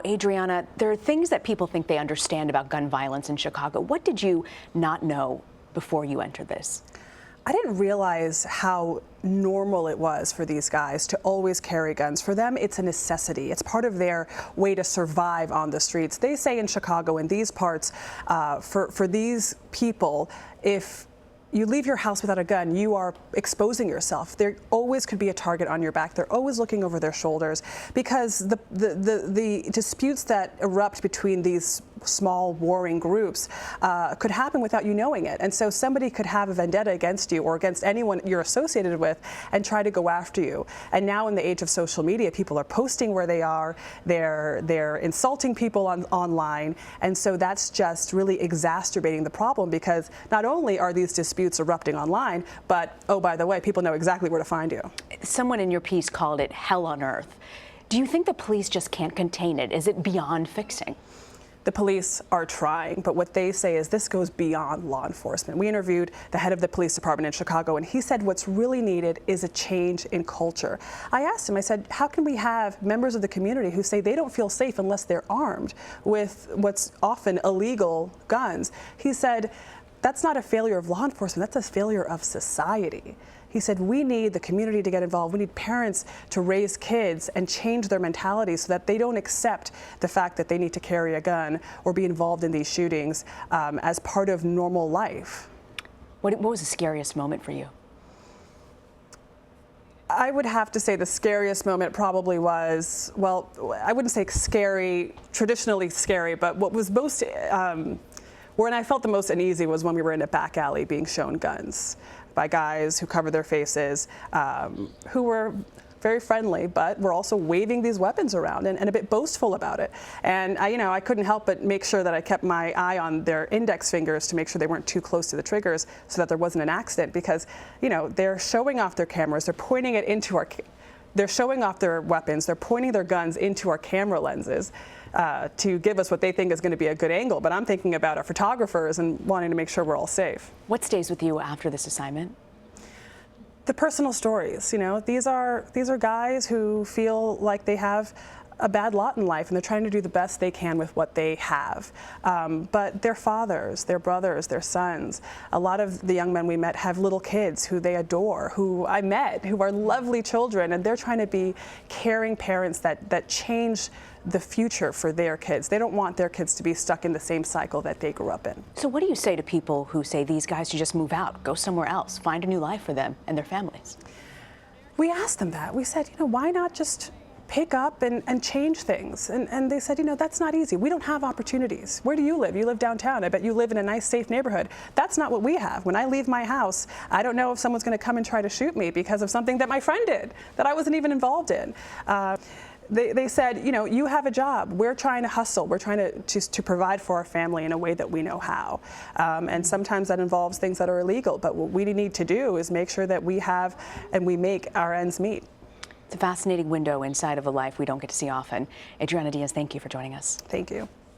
Adriana, there are things that people think they understand about gun violence in Chicago. What did you not know before you entered this? I didn't realize how normal it was for these guys to always carry guns. For them, it's a necessity. It's part of their way to survive on the streets. They say in Chicago, in these parts, for these people, if you leave your house without a gun, you are exposing yourself. There always could be a target on your back. They're always looking over their shoulders because the disputes that erupt between these small warring groups could happen without you knowing it. And so somebody could have a vendetta against you or against anyone you're associated with and try to go after you. And now in the age of social media, people are posting where they are, they're insulting people online. And so that's just really exacerbating the problem because not only are these disputes erupting online, but oh, by the way, people know exactly where to find you. Someone in your piece called it hell on earth. Do you think the police just can't contain it? Is it beyond fixing? The police are trying, but what they say is this goes beyond law enforcement. We interviewed the head of the police department in Chicago, and he said what's really needed is a change in culture. I asked him, I said, how can we have members of the community who say they don't feel safe unless they're armed with what's often illegal guns? He said, that's not a failure of law enforcement, that's a failure of society. He said, we need the community to get involved. We need parents to raise kids and change their mentality so that they don't accept the fact that they need to carry a gun or be involved in these shootings as part of normal life. What was the scariest moment for you? I would have to say the scariest moment probably was, well, I wouldn't say scary, traditionally scary, but what was most, when I felt the most uneasy was when we were in a back alley being shown guns by guys who covered their faces, who were very friendly, but were also waving these weapons around and a bit boastful about it. And I couldn't help but make sure that I kept my eye on their index fingers to make sure they weren't too close to the triggers so that there wasn't an accident because, they're showing off their cameras, they're pointing it into they're showing off their weapons, they're pointing their guns into our camera lenses to give us what they think is going to be a good angle. But I'm thinking about our photographers and wanting to make sure we're all safe. What stays with you after this assignment? The personal stories. These are guys who feel like they have a bad lot in life and they're trying to do the best they can with what they have. But their fathers, their brothers, their sons, a lot of the young men we met have little kids who they adore, who I met, who are lovely children, and they're trying to be caring parents that change the future for their kids. They don't want their kids to be stuck in the same cycle that they grew up in. So what do you say to people who say these guys should just move out, go somewhere else, find a new life for them and their families? We asked them that. We said, why not just pick up and change things? And they said, that's not easy. We don't have opportunities. Where do you live? You live downtown. I bet you live in a nice, safe neighborhood. That's not what we have. When I leave my house, I don't know if someone's going to come and try to shoot me because of something that my friend did that I wasn't even involved in. They said, you have a job. We're trying to hustle. We're trying to provide for our family in a way that we know how. And sometimes that involves things that are illegal. But what we need to do is make sure that we have and we make our ends meet. It's a fascinating window inside of a life we don't get to see often. Adriana Diaz, thank you for joining us. Thank you.